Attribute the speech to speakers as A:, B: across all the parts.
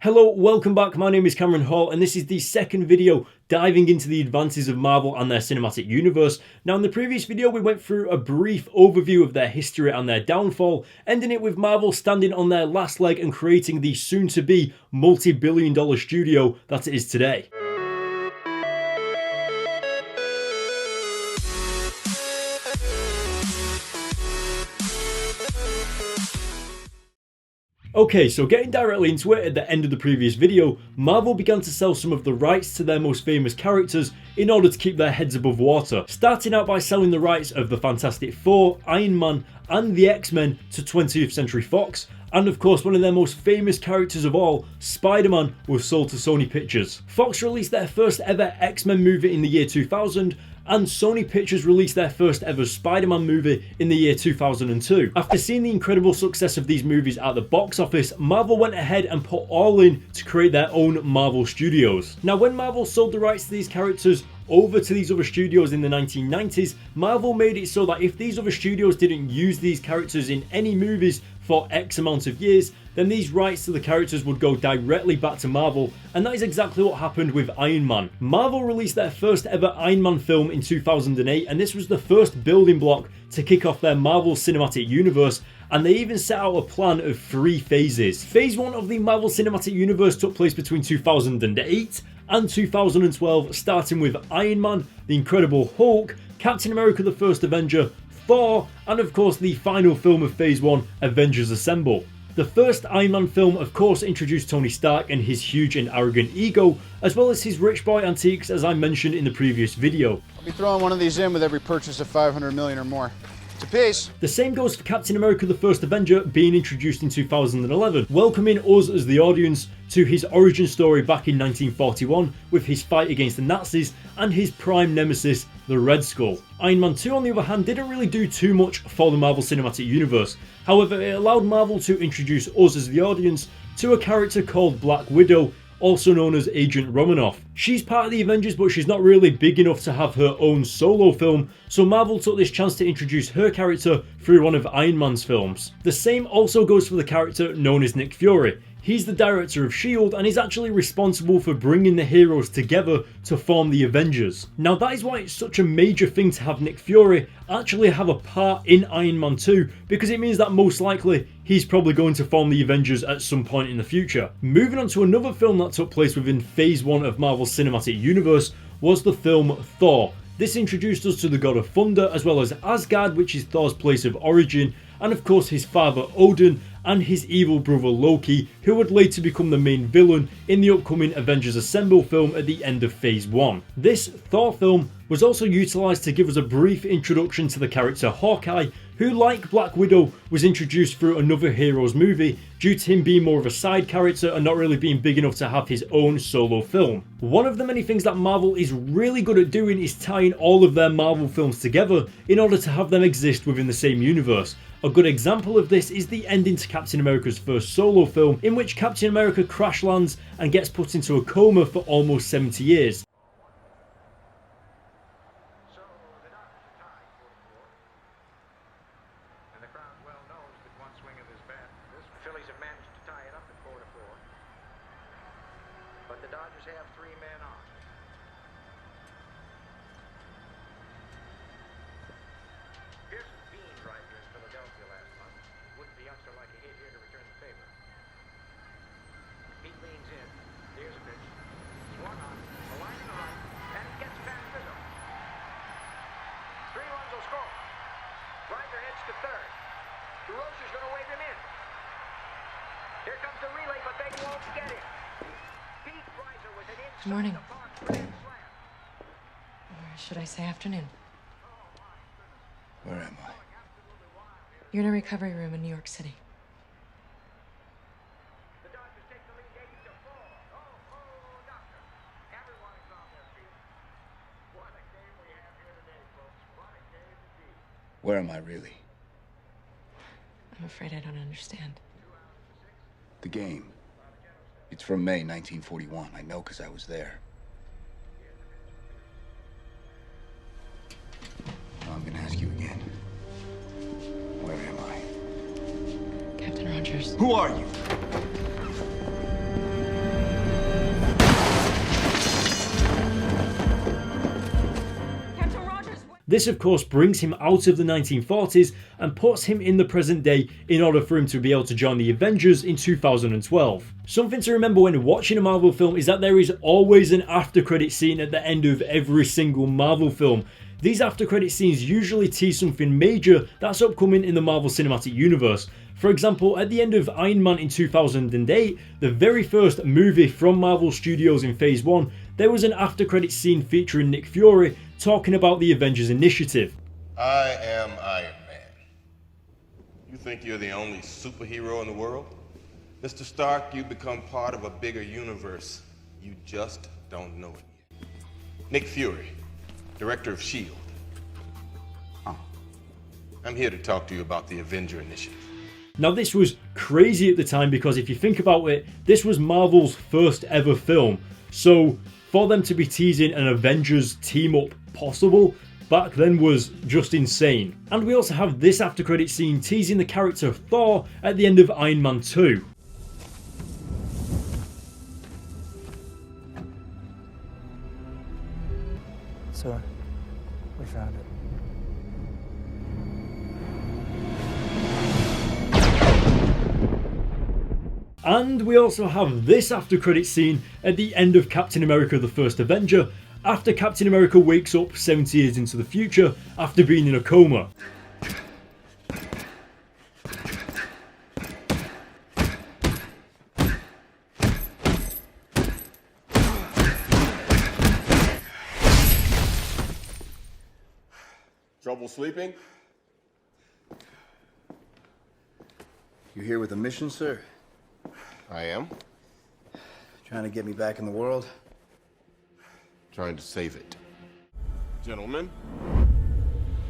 A: Hello, welcome back. My name is Cameron Hall and this is the second video diving into the advances of Marvel and their cinematic universe. Now in the previous video we went through a brief overview of their history and their downfall, ending it with Marvel standing on their last leg and creating the soon-to-be multi-billion-dollar studio that it is today. Okay, so getting directly into it, at the end of the previous video, Marvel began to sell some of the rights to their most famous characters in order to keep their heads above water, starting out by selling the rights of the Fantastic Four, Iron Man and the X-Men to 20th Century Fox, and of course one of their most famous characters of all, Spider-Man, was sold to Sony Pictures. Fox released their first ever X-Men movie in the year 2000, and Sony Pictures released their first ever Spider-Man movie in the year 2002. After seeing the incredible success of these movies at the box office, Marvel went ahead and put all in to create their own Marvel Studios. Now when Marvel sold the rights to these characters over to these other studios in the 1990s, Marvel made it so that if these other studios didn't use these characters in any movies for X amount of years, then these rights to the characters would go directly back to Marvel, and that is exactly what happened with Iron Man. Marvel released their first ever Iron Man film in 2008, and this was the first building block to kick off their Marvel Cinematic Universe, and they even set out a plan of 3 phases. Phase 1 of the Marvel Cinematic Universe took place between 2008 and 2012, starting with Iron Man, the Incredible Hulk, Captain America the First Avenger, Thor, and of course the final film of Phase 1, Avengers Assemble. The first Iron Man film of course introduced Tony Stark and his huge and arrogant ego, as well as his rich boy antiques as I mentioned in the previous video.
B: I'll be throwing one of these in with every purchase of 500 million or more. It's a piece.
A: The same goes for Captain America the First Avenger being introduced in 2011, welcoming us as the audience to his origin story back in 1941 with his fight against the Nazis and his prime nemesis, the Red Skull. Iron Man 2 on the other hand didn't really do too much for the Marvel Cinematic Universe. However, it allowed Marvel to introduce us as the audience to a character called Black Widow, also known as Agent Romanoff. She's part of the Avengers, but she's not really big enough to have her own solo film, so Marvel took this chance to introduce her character through one of Iron Man's films. The same also goes for the character known as Nick Fury. He's the director of S.H.I.E.L.D. and is actually responsible for bringing the heroes together to form the Avengers. Now that is why it's such a major thing to have Nick Fury actually have a part in Iron Man 2, because it means that most likely he's probably going to form the Avengers at some point in the future. Moving on to another film that took place within Phase 1 of Marvel's Cinematic Universe was the film Thor. This introduced us to the god of thunder, as well as Asgard, which is Thor's place of origin, and of course his father Odin and his evil brother Loki, who would later become the main villain in the upcoming Avengers Assemble film at the end of Phase 1. This Thor film was also utilised to give us a brief introduction to the character Hawkeye, who like Black Widow was introduced through another hero's movie due to him being more of a side character and not really being big enough to have his own solo film. One of the many things that Marvel is really good at doing is tying all of their Marvel films together in order to have them exist within the same universe. A good example of this is the ending to Captain America's first solo film, in which Captain America crash lands and gets put into a coma for almost 70 years.
C: But the Dodgers have 3 men on. Pearson beamed right here in Philadelphia last month. Wouldn't the youngster like a hit here to return the favor? He leans in. Here's a pitch. Swung on. A line to the right. And it gets past Rizzo. 3 runs will score. Riser heads to third. DeRozier's going to wave him in. Here comes the relay, but they won't get him.
D: Good morning. Or should I say afternoon?
B: Where am I?
D: You're in a recovery room in New York City.
B: Where am I really?
D: I'm afraid I don't understand.
B: The game. It's from May 1941. I know because I was there. I'm gonna ask you again. Where am I?
D: Captain Rogers.
B: Who are you?
A: This of course brings him out of the 1940s and puts him in the present day in order for him to be able to join the Avengers in 2012. Something to remember when watching a Marvel film is that there is always an after credit scene at the end of every single Marvel film. These after credit scenes usually tease something major that's upcoming in the Marvel Cinematic Universe. For example, at the end of Iron Man in 2008, the very first movie from Marvel Studios in Phase 1, there was an after credit scene featuring Nick Fury talking about the Avengers Initiative.
E: I am Iron Man. You think you're the only superhero in the world? Mr. Stark, you've become part of a bigger universe. You just don't know it yet. Nick Fury, Director of S.H.I.E.L.D. I'm here to talk to you about the Avenger Initiative.
A: Now this was crazy at the time because if you think about it, this was Marvel's first ever film. So for them to be teasing an Avengers team up possible back then was just insane. And we also have this after credit scene teasing the character of Thor at the end of Iron Man 2.
F: Sir, we found it.
A: And we also have this after credit scene at the end of Captain America the First Avenger, after Captain America wakes up 70 years into the future after being in a coma.
E: Trouble sleeping?
B: You here with a mission, sir?
E: I am.
B: Trying to get me back in the world?
E: Trying to save it. Gentlemen,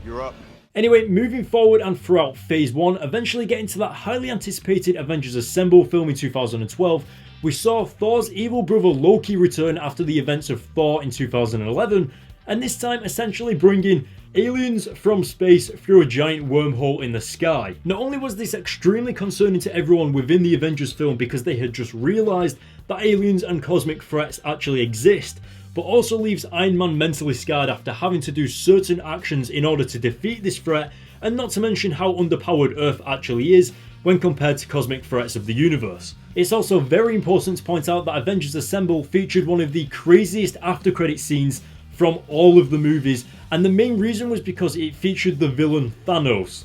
E: you're up.
A: Anyway, moving forward and throughout Phase 1, eventually getting to that highly anticipated Avengers Assemble film in 2012, we saw Thor's evil brother Loki return after the events of Thor in 2011, and this time essentially bringing aliens from space through a giant wormhole in the sky. Not only was this extremely concerning to everyone within the Avengers film because they had just realised that aliens and cosmic threats actually exist, but also leaves Iron Man mentally scarred after having to do certain actions in order to defeat this threat, and not to mention how underpowered Earth actually is when compared to cosmic threats of the universe. It's also very important to point out that Avengers Assemble featured one of the craziest after credit scenes from all of the movies, and the main reason was because it featured the villain Thanos.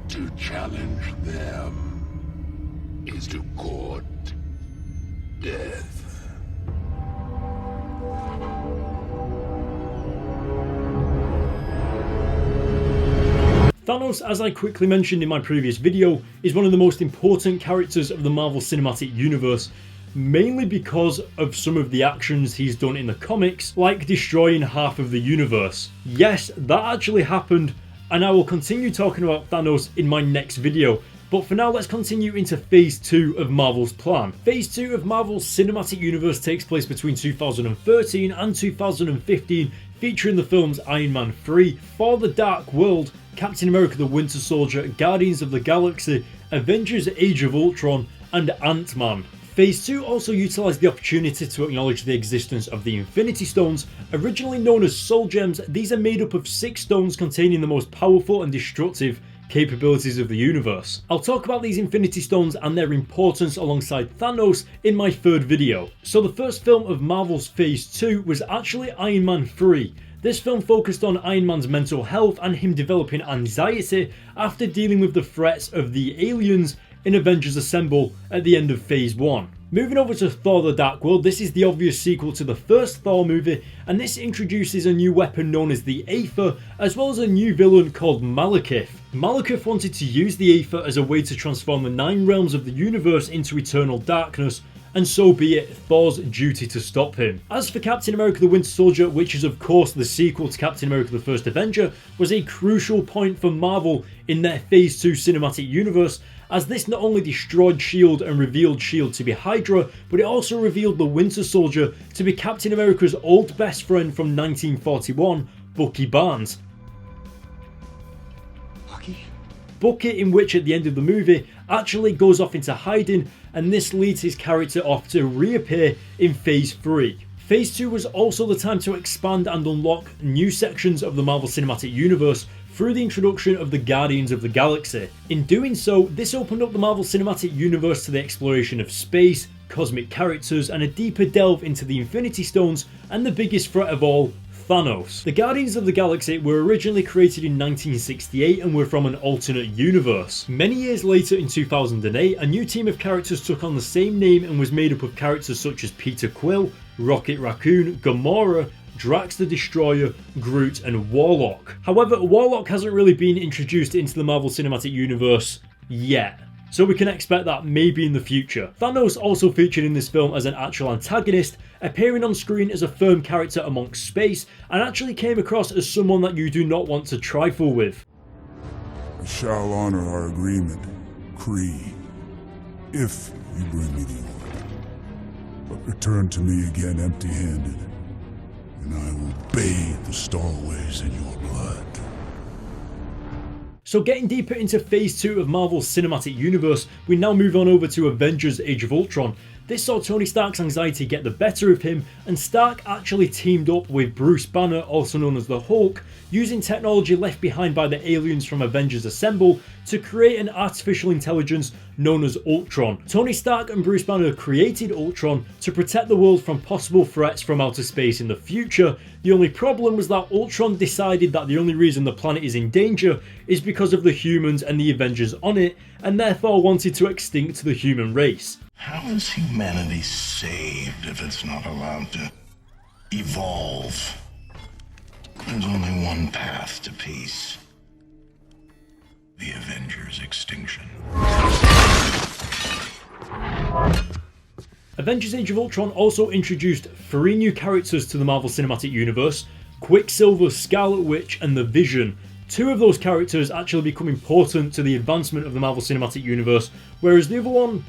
G: To challenge them is to court death.
A: Thanos, as I quickly mentioned in my previous video, is one of the most important characters of the Marvel Cinematic Universe, mainly because of some of the actions he's done in the comics, like destroying half of the universe. Yes, that actually happened, and I will continue talking about Thanos in my next video. But for now, let's continue into Phase 2 of Marvel's plan. Phase 2 of Marvel's Cinematic Universe takes place between 2013 and 2015, featuring the films Iron Man 3, Thor: The Dark World, Captain America the Winter Soldier, Guardians of the Galaxy, Avengers Age of Ultron, and Ant-Man. Phase 2 also utilised the opportunity to acknowledge the existence of the Infinity Stones. Originally known as Soul Gems, these are made up of 6 stones containing the most powerful and destructive capabilities of the universe. I'll talk about these Infinity Stones and their importance alongside Thanos in my third video. So the first film of Marvel's Phase 2 was actually Iron Man 3. This film focused on Iron Man's mental health and him developing anxiety after dealing with the threats of the aliens in Avengers Assemble at the end of Phase 1. Moving over to Thor: The Dark World, this is the obvious sequel to the first Thor movie, and this introduces a new weapon known as the Aether, as well as a new villain called Malekith. Malekith wanted to use the Aether as a way to transform the 9 realms of the universe into eternal darkness, and so be it Thor's duty to stop him. As for Captain America the Winter Soldier, which is of course the sequel to Captain America the First Avenger, was a crucial point for Marvel in their Phase 2 cinematic universe, as this not only destroyed S.H.I.E.L.D. and revealed S.H.I.E.L.D. to be Hydra, but it also revealed the Winter Soldier to be Captain America's old best friend from 1941, Bucky Barnes. Bucky, in which at the end of the movie, actually goes off into hiding, and this leads his character off to reappear in Phase 3. Phase 2 was also the time to expand and unlock new sections of the Marvel Cinematic Universe through the introduction of the Guardians of the Galaxy. In doing so, this opened up the Marvel Cinematic Universe to the exploration of space, cosmic characters, and a deeper delve into the Infinity Stones and the biggest threat of all, Thanos. The Guardians of the Galaxy were originally created in 1968 and were from an alternate universe. Many years later, in 2008, a new team of characters took on the same name and was made up of characters such as Peter Quill, Rocket Raccoon, Gamora, Drax the Destroyer, Groot, and Warlock. However, Warlock hasn't really been introduced into the Marvel Cinematic Universe yet, so we can expect that maybe in the future. Thanos also featured in this film as an actual antagonist, appearing on screen as a firm character amongst space, and actually came across as someone that you do not want to trifle with.
H: I shall honor our agreement, Kree, if you bring me the order. But return to me again empty-handed, and I will bathe the Starways in your blood.
A: So getting deeper into Phase 2 of Marvel's Cinematic Universe, we now move on over to Avengers Age of Ultron. This saw Tony Stark's anxiety get the better of him, and Stark actually teamed up with Bruce Banner, also known as the Hulk, using technology left behind by the aliens from Avengers Assemble to create an artificial intelligence known as Ultron. Tony Stark and Bruce Banner created Ultron to protect the world from possible threats from outer space in the future. The only problem was that Ultron decided that the only reason the planet is in danger is because of the humans and the Avengers on it, and therefore wanted to extinct the human race.
G: How is humanity saved if it's not allowed to evolve? There's only one path to peace. The Avengers' extinction.
A: Avengers Age of Ultron also introduced 3 new characters to the Marvel Cinematic Universe: Quicksilver, Scarlet Witch, and the Vision. 2 of those characters actually become important to the advancement of the Marvel Cinematic Universe, whereas the other one,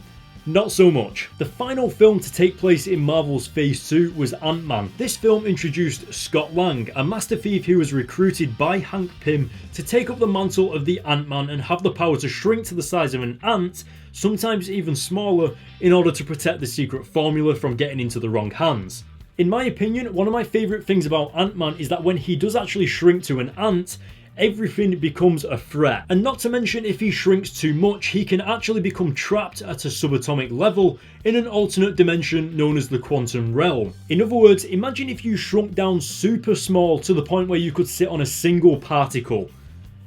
A: not so much. The final film to take place in Marvel's Phase 2 was Ant-Man. This film introduced Scott Lang, a master thief who was recruited by Hank Pym to take up the mantle of the Ant-Man and have the power to shrink to the size of an ant, sometimes even smaller, in order to protect the secret formula from getting into the wrong hands. In my opinion, one of my favourite things about Ant-Man is that when he does actually shrink to an ant, everything becomes a threat. And not to mention, if he shrinks too much, he can actually become trapped at a subatomic level in an alternate dimension known as the quantum realm. In other words, imagine if you shrunk down super small to the point where you could sit on a single particle.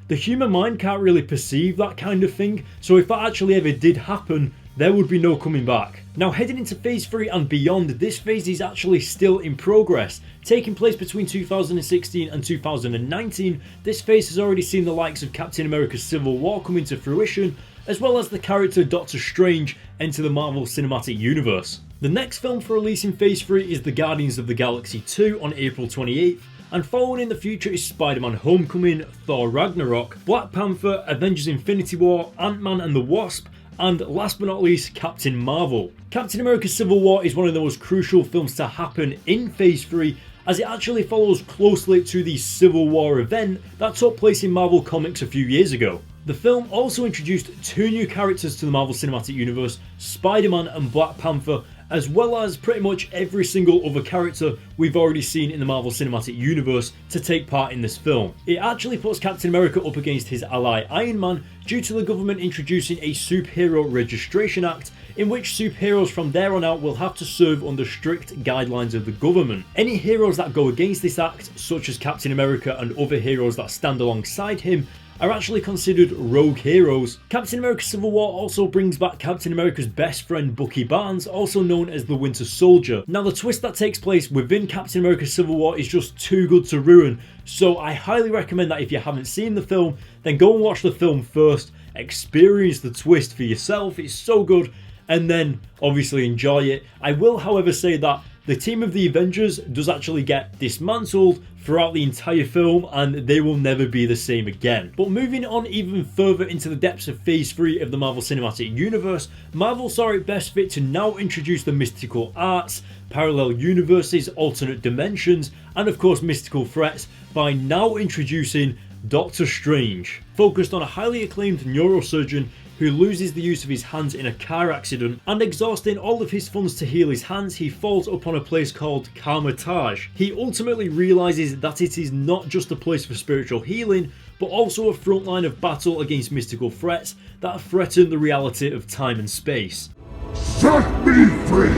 A: The human mind can't really perceive that kind of thing, so if that actually ever did happen, there would be no coming back. Now, heading into Phase 3 and beyond, this phase is actually still in progress. Taking place between 2016 and 2019, this phase has already seen the likes of Captain America Civil War come into fruition, as well as the character Doctor Strange enter the Marvel Cinematic Universe. The next film for release in Phase 3 is The Guardians of the Galaxy 2 on April 28th, and following in the future is Spider-Man Homecoming, Thor Ragnarok, Black Panther, Avengers Infinity War, Ant-Man and the Wasp, and last but not least, Captain Marvel. Captain America Civil War is one of the most crucial films to happen in Phase 3, as it actually follows closely to the Civil War event that took place in Marvel Comics a few years ago. The film also introduced 2 new characters to the Marvel Cinematic Universe, Spider-Man and Black Panther, as well as pretty much every single other character we've already seen in the Marvel Cinematic Universe to take part in this film. It actually puts Captain America up against his ally Iron Man due to the government introducing a Superhero Registration Act, in which superheroes from there on out will have to serve under strict guidelines of the government. Any heroes that go against this act, such as Captain America and other heroes that stand alongside him, are actually considered rogue heroes. Captain America Civil War also brings back Captain America's best friend Bucky Barnes, also known as the Winter Soldier. Now, the twist that takes place within Captain America Civil War is just too good to ruin, so I highly recommend that if you haven't seen the film, then go and watch the film first, experience the twist for yourself, it's so good, and then obviously enjoy it. I will, however, say that the team of the Avengers does actually get dismantled throughout the entire film, and they will never be the same again. But moving on even further into the depths of Phase 3 of the Marvel Cinematic Universe, Marvel saw it best fit to now introduce the mystical arts, parallel universes, alternate dimensions, and of course mystical threats by now introducing Doctor Strange, focused on a highly acclaimed neurosurgeon who loses the use of his hands in a car accident, and exhausting all of his funds to heal his hands, he falls upon a place called Kamar-Taj. He ultimately realizes that it is not just a place for spiritual healing, but also a front line of battle against mystical threats that threaten the reality of time and space.
H: Set me free!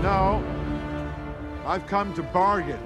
I: No, I've come to bargain.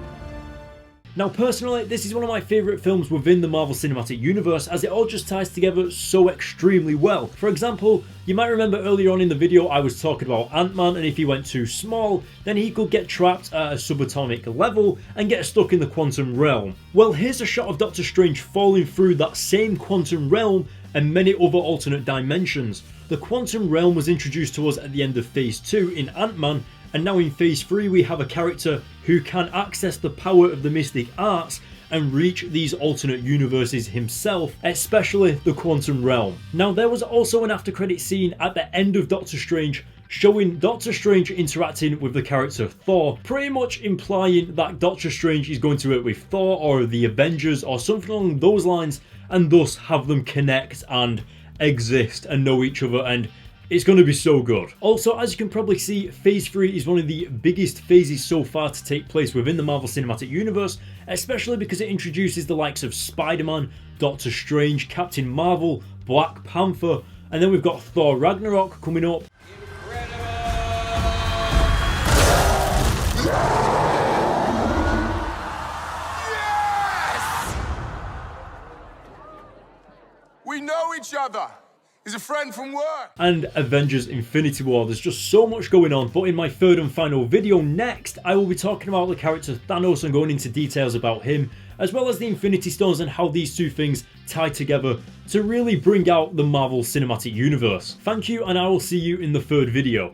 A: Now personally, this is one of my favourite films within the Marvel Cinematic Universe, as it all just ties together so extremely well. For example, you might remember earlier on in the video I was talking about Ant-Man, and if he went too small, then he could get trapped at a subatomic level and get stuck in the quantum realm. Well, here's a shot of Doctor Strange falling through that same quantum realm and many other alternate dimensions. The quantum realm was introduced to us at the end of Phase 2 in Ant-Man, and now in Phase 3 we have a character who can access the power of the mystic arts and reach these alternate universes himself, especially the quantum realm. Now there was also an after credit scene at the end of Doctor Strange showing Doctor Strange interacting with the character Thor, pretty much implying that Doctor Strange is going to work with Thor or the Avengers or something along those lines, and thus have them connect and exist and know each other, and it's going to be so good. Also, as you can probably see, Phase 3 is one of the biggest phases so far to take place within the Marvel Cinematic Universe, especially because it introduces the likes of Spider-Man, Doctor Strange, Captain Marvel, Black Panther, and then we've got Thor Ragnarok coming up.
I: Yes! We know each other. He's a friend from work.
A: And Avengers Infinity War. There's just so much going on, but in my third and final video next, I will be talking about the character Thanos and going into details about him, as well as the Infinity Stones and how these two things tie together to really bring out the Marvel Cinematic Universe. Thank you, and I will see you in the third video.